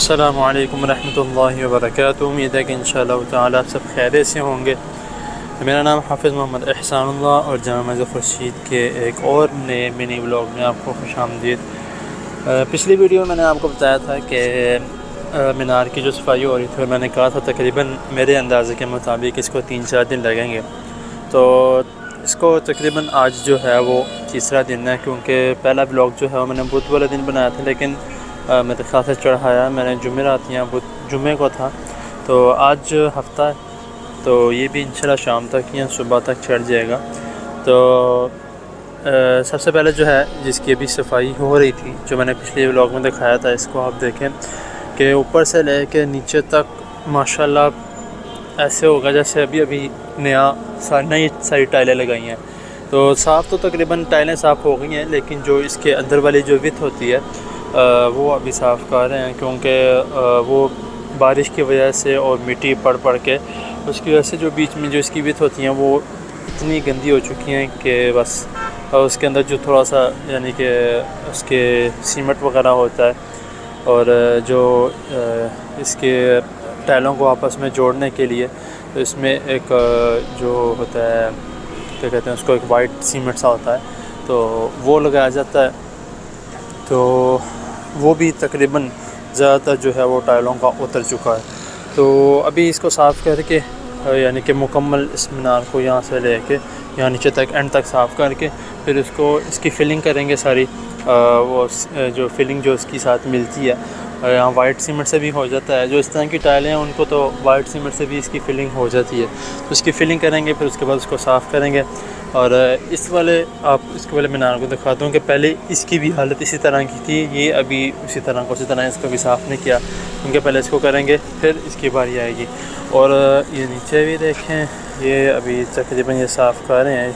السلام علیکم ورحمۃ اللہ وبرکاتہ۔ امید ہے کہ انشاءاللہ تعالی آپ سب خیریت سے ہوں گے۔ میرا نام حافظ محمد احسان اللہ اور جامع مسجد خورشید کے ایک اور نئے منی بلاگ میں آپ کو خوش آمدید۔ پچھلی ویڈیو میں نے آپ کو بتایا تھا کہ مینار کی جو صفائی ہو رہی تھی، اور میں نے کہا تھا تقریباً میرے اندازے کے مطابق اس کو 3-4 دن لگیں گے۔ تو اس کو تقریباً آج جو ہے وہ تیسرا دن ہے، کیونکہ پہلا بلاگ جو ہے وہ میں نے بدھ والے دن بنایا تھا، لیکن میرے خیال سے چڑھایا میں نے جمعرات یا جمعے کو تھا۔ تو آج ہفتہ ہے، تو یہ بھی انشاءاللہ شام تک یا صبح تک چڑھ جائے گا۔ تو سب سے پہلے جو ہے جس کی ابھی صفائی ہو رہی تھی، جو میں نے پچھلے ولاگ میں دکھایا تھا، اس کو آپ دیکھیں کہ اوپر سے لے کے نیچے تک ماشاءاللہ ایسے ہوگا جیسے ابھی نئی ساری ٹائلیں لگائی ہیں۔ تو صاف تو تقریباً ٹائلیں صاف ہو گئی ہیں، لیکن جو اس کے اندر والی جو وتھ ہوتی ہے وہ ابھی صاف کر رہے ہیں، کیونکہ وہ بارش کی وجہ سے اور مٹی پڑ کے اس کی وجہ سے جو بیچ میں جو اس کی وتھ ہوتی ہیں وہ اتنی گندی ہو چکی ہیں کہ بس اس کے اندر جو تھوڑا سا یعنی کہ اس کے سیمنٹ وغیرہ ہوتا ہے، اور جو اس کے ٹائلوں کو آپس میں جوڑنے کے لیے اس میں ایک جو ہوتا ہے کیا کہتے ہیں اس کو، ایک وائٹ سیمنٹ سا ہوتا ہے، تو وہ لگایا جاتا ہے۔ تو وہ بھی تقریباً زیادہ تر جو ہے وہ ٹائلوں کا اتر چکا ہے۔ تو ابھی اس کو صاف کر کے یعنی کہ مکمل اس مینار کو یہاں سے لے کے یہاں نیچے تک اینڈ تک صاف کر کے پھر اس کی فلنگ کریں گے ساری۔ وہ جو فلنگ جو اس کی ساتھ ملتی ہے، یہاں وائٹ سیمنٹ سے بھی ہو جاتا ہے، جو اس طرح کی ٹائلیں ہیں ان کو تو وائٹ سیمنٹ سے بھی اس کی فلنگ ہو جاتی ہے، تو اس کی فلنگ کریں گے، پھر اس کے بعد اس کو صاف کریں گے۔ اور اس والے مینار کو دکھاتا ہوں کہ پہلے اس کی بھی حالت اسی طرح کی تھی، یہ ابھی اسی طرح اس کو بھی صاف نہیں کیا، کیونکہ پہلے اس کو کریں گے پھر اس کی باری آئے گی۔ اور یہ نیچے بھی دیکھیں، یہ ابھی تقریباً یہ صاف کر رہے ہیں،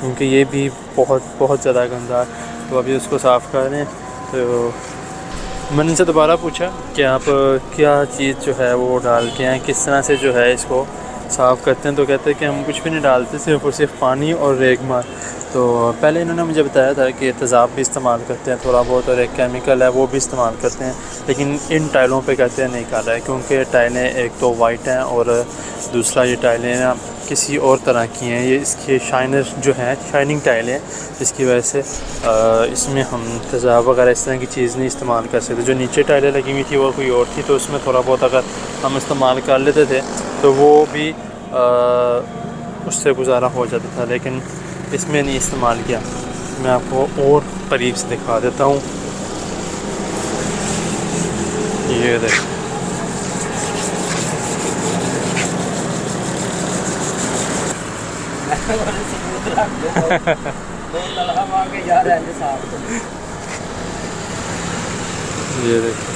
کیونکہ یہ بھی بہت زیادہ گندا ہے، تو ابھی اس کو صاف کر رہے ہیں۔ تو میں نے ان سے دوبارہ پوچھا کہ آپ کیا چیز جو ہے وہ ڈال کے ہیں، کس طرح سے جو ہے اس کو صاف کرتے ہیں، تو کہتے ہیں کہ ہم کچھ بھی نہیں ڈالتے، صرف پانی اور ریگ مار۔ تو پہلے انہوں نے مجھے بتایا تھا کہ تیزاب بھی استعمال کرتے ہیں تھوڑا بہت، اور ایک کیمیکل ہے وہ بھی استعمال کرتے ہیں، لیکن ان ٹائلوں پہ کہتے ہیں نہیں کر رہا ہے، کیونکہ ٹائلیں ایک تو وائٹ ہیں، اور دوسرا یہ ٹائلیں نا کسی اور طرح کی ہیں، یہ اس کے شائننگ ٹائلیں ہیں، جس کی وجہ سے اس میں ہم تیزاب وغیرہ اس طرح کی چیز نہیں استعمال کر سکتے۔ جو نیچے ٹائلیں لگی ہوئی تھی وہ کوئی اور تھی، تو اس میں تھوڑا بہت اگر ہم استعمال کر لیتے تھے تو وہ بھی اس سے گزارا ہو جاتا تھا، لیکن اس میں نہیں استعمال کیا۔ میں آپ کو اور قریب سے دکھا دیتا ہوں، یہ دیکھ یہ دیکھ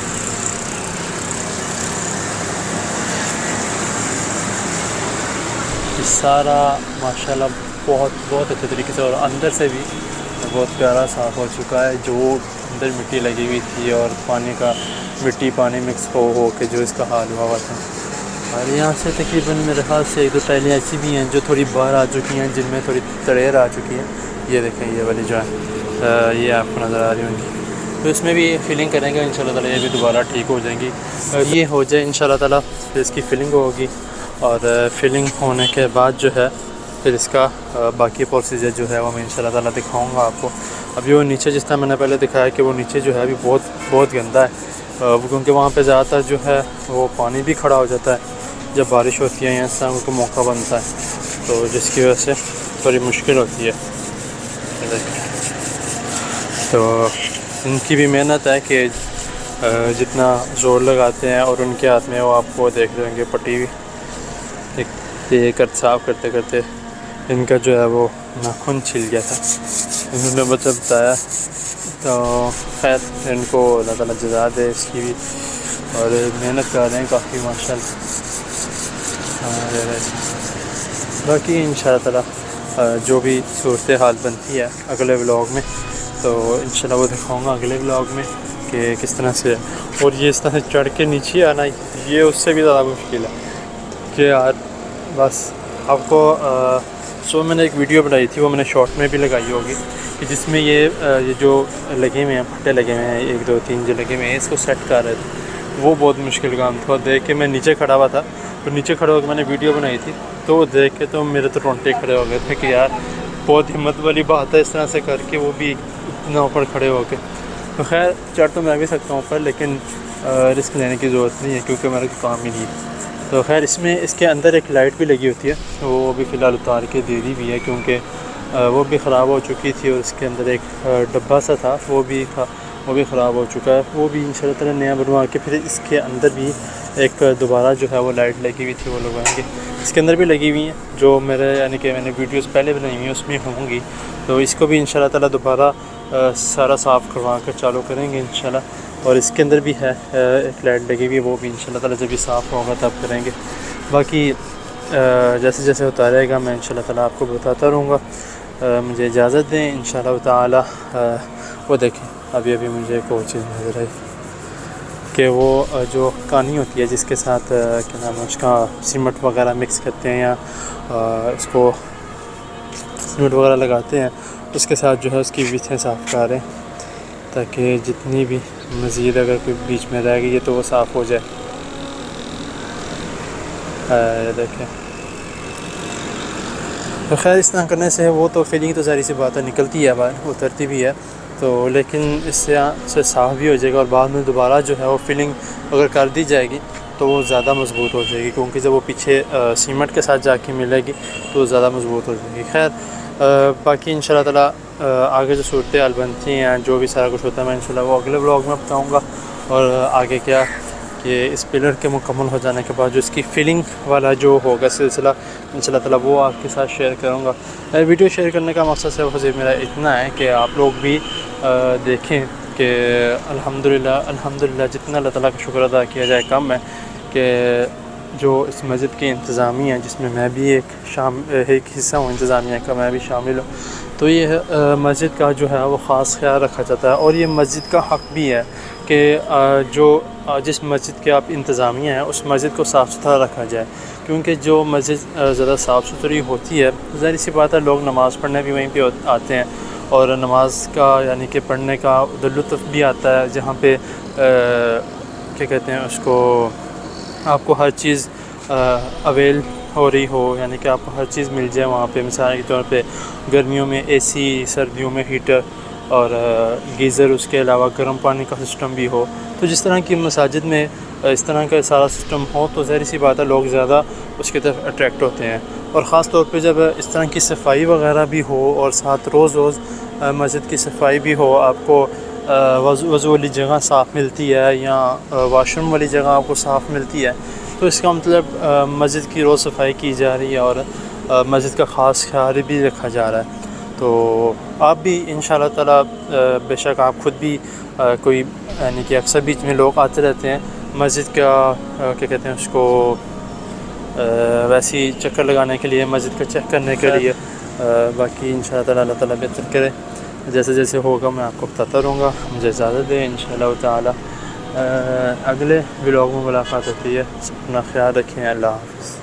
سارا ماشاءاللہ بہت اچھے طریقے سے، اور اندر سے بھی بہت پیارا صاف ہو چکا ہے۔ جو اندر مٹی لگی ہوئی تھی اور مٹی پانی مکس ہو کے جو اس کا حال ہوا تھا، اور یہاں سے تقریباً میرے خیال سے 1-2 ٹائلیں ایسی بھی ہیں جو تھوڑی باہر آ چکی ہیں، جن میں تھوڑی تڑیر آ چکی ہے۔ یہ دیکھیں یہ والی جو ہے یہ آپ کو نظر آ رہی ہوں گی، تو اس میں بھی فلنگ کریں گے انشاءاللہ تعالیٰ، یہ بھی دوبارہ ٹھیک ہو جائیں گی۔ یہ ہو جائے انشاءاللہ تعالیٰ پھر اس کی فلنگ ہوگی، اور فلنگ ہونے کے بعد جو ہے پھر اس کا باقی پروسیجر جو ہے وہ میں انشاءاللہ تعالیٰ دکھاؤں گا آپ کو۔ ابھی وہ نیچے جس طرح میں نے پہلے دکھایا کہ وہ نیچے جو ہے ابھی بہت گندا ہے، کیونکہ وہاں پہ زیادہ تر جو ہے وہ پانی بھی کھڑا ہو جاتا ہے جب بارش ہوتی ہے یا اس طرح کو موقع بنتا ہے، تو جس کی وجہ سے تھوڑی مشکل ہوتی ہے۔ تو ان کی بھی محنت ہے کہ جتنا زور لگاتے ہیں، اور ان کے ہاتھ میں وہ آپ کو دیکھ لیں گے پٹی بھی صاف کرتے کرتے ان کا جو ہے وہ ناخن چھل گیا تھا، انہوں نے مجھے بتایا۔ تو خیر ان کو اللہ تعالیٰ جزا دے اس کی بھی، اور محنت کر رہے ہیں کافی ماشاءاللہ۔ باقی انشاءاللہ تعالیٰ جو بھی صورتحال بنتی ہے اگلے ولاگ میں، تو انشاءاللہ وہ دکھاؤں گا اگلے ولاگ میں کہ کس طرح سے ہے۔ اور یہ اس طرح سے چڑھ کے نیچے آنا، یہ اس سے بھی زیادہ مشکل ہے کہ یار بس آپ کو میں نے ایک ویڈیو بنائی تھی، وہ میں نے شارٹ میں بھی لگائی ہوگی، کہ جس میں یہ جو لگے ہوئے ہیں پھٹے لگے ہوئے ہیں 1 2 3 جو لگے ہوئے ہیں، اس کو سیٹ کر رہے تھے۔ وہ بہت مشکل کام تھا. دیکھ کے میں نیچے کھڑا ہوا تھا, تو نیچے کھڑے ہو کے میں نے ویڈیو بنائی تھی, تو وہ دیکھ کے تو میرے تو رونگٹے کھڑے ہو گئے تھے کہ یار بہت ہمت والی بات ہے اس طرح سے کر کے, وہ بھی اتنا اوپر کھڑے ہو کے. تو خیر چڑھ تو میں بھی سکتا ہوں اوپر, لیکن رسک لینے کی ضرورت نہیں ہے کیونکہ میرا کام ہی نہیں ہے. تو خیر اس کے اندر ایک لائٹ بھی لگی ہوتی ہے, وہ بھی فی الحال اتار کے دے دی بھی ہے کیونکہ وہ بھی خراب ہو چکی تھی, اور اس کے اندر ایک ڈبہ سا تھا وہ بھی خراب ہو چکا ہے. وہ بھی انشاءاللہ تعالی نیا بنوا کے پھر اس کے اندر بھی ایک دوبارہ جو ہے وہ لائٹ لگی ہوئی تھی وہ لگوائیں گے. اس کے اندر بھی لگی ہوئی ہیں جو میرے یعنی کہ میں نے ویڈیوز پہلے بنائی ہوئی ہیں اس میں ہوں گی, تو اس کو بھی انشاءاللہ تعالی دوبارہ سارا صاف کروا کر چالو کریں گے انشاءاللہ. اور اس کے اندر بھی ہے ایک لائٹ لگی ہوئی ہے, وہ بھی انشاءاللہ تعالی جب بھی صاف ہوگا تب کریں گے. باقی جیسے جیسے ہوتا رہے گا میں انشاءاللہ تعالی آپ کو بتاتا رہوں گا. مجھے اجازت دیں انشاءاللہ تعالی. وہ دیکھیں ابھی مجھے ایک اور چیز نظر آئی کہ وہ جو کانی ہوتی ہے جس کے ساتھ کیا نام ہے اس کا سیمنٹ وغیرہ مکس کرتے ہیں یا اس کو سیمنٹ وغیرہ لگاتے ہیں, اس کے ساتھ جو ہے اس کی ویتھیں صاف کر رہے ہیں تاکہ جتنی بھی مزید اگر کوئی بیچ میں رہ گئی ہے تو وہ صاف ہو جائے. دیکھیں تو خیر اس طرح کرنے سے وہ تو فیلنگ تو ظاہر سی بات ہے نکلتی ہے باہر, اترتی بھی ہے, تو لیکن اس سے صاف بھی ہو جائے گا. اور بعد میں دوبارہ جو ہے وہ فیلنگ اگر کر دی جائے گی تو وہ زیادہ مضبوط ہو جائے گی, کیونکہ جب وہ پیچھے سیمنٹ کے ساتھ جا کے ملے گی تو وہ زیادہ مضبوط ہو جائے گی. خیر باقی انشاءاللہ تعالی آگے جو صورتحال بنتی ہیں جو بھی سارا کچھ ہوتا ہے میں انشاءاللہ وہ اگلے بلاگ میں بتاؤں گا. اور آگے کیا کہ اس پلر کے مکمل ہو جانے کے بعد جو اس کی فیلنگ والا جو ہوگا سلسلہ انشاءاللہ تعالی وہ آپ کے ساتھ شیئر کروں گا. ویڈیو شیئر کرنے کا مقصد صرف میرا اتنا ہے کہ آپ لوگ بھی دیکھیں کہ الحمدللہ جتنا اللہ تعالیٰ کا شکر ادا کیا جائے کم ہے کہ جو اس مسجد کی انتظامیہ ہے جس میں میں بھی ایک حصہ ہوں, انتظامیہ کا میں بھی شامل ہوں, تو یہ مسجد کا جو ہے وہ خاص خیال رکھا جاتا ہے. اور یہ مسجد کا حق بھی ہے کہ جس مسجد کے آپ انتظامیہ ہیں اس مسجد کو صاف ستھرا رکھا جائے, کیونکہ جو مسجد زیادہ صاف ستھری ہوتی ہے ظاہر سی بات ہے لوگ نماز پڑھنے بھی وہیں پہ آتے ہیں, اور نماز کا یعنی کہ پڑھنے کا ادھر لطف بھی آتا ہے جہاں پہ کیا کہتے ہیں اس کو آپ کو ہر چیز اویل ہو رہی ہو, یعنی کہ آپ کو ہر چیز مل جائے وہاں پہ. مثال کے طور پہ گرمیوں میں اے سی, سردیوں میں ہیٹر اور گیزر, اس کے علاوہ گرم پانی کا سسٹم بھی ہو. تو جس طرح کی مساجد میں اس طرح کا سارا سسٹم ہو تو ظاہر سی بات ہے لوگ زیادہ اس کی طرف اٹریکٹ ہوتے ہیں. اور خاص طور پہ جب اس طرح کی صفائی وغیرہ بھی ہو اور ساتھ روز مسجد کی صفائی بھی ہو, آپ کو وضو والی جگہ صاف ملتی ہے یا واش روم والی جگہ آپ کو صاف ملتی ہے, تو اس کا مطلب مسجد کی روز صفائی کی جا رہی ہے اور مسجد کا خاص خیال بھی رکھا جا رہا ہے. تو آپ بھی انشاءاللہ تعالی بے شک آپ خود بھی کوئی یعنی کہ اکثر بیچ میں لوگ آتے رہتے ہیں مسجد کا کیا کہتے ہیں اس کو ویسی چکر لگانے کے لیے, مسجد کا چیک کرنے کے لیے. باقی انشاءاللہ تعالی اللہ تعالی بہتر کرے, جیسے جیسے ہوگا میں آپ کو بتاتا رہوں گا. مجھے اجازت دیں انشاءاللہ تعالی اگلے ولاگ میں ملاقات ہوتی ہے. اپنا خیال رکھیں. اللہ حافظ.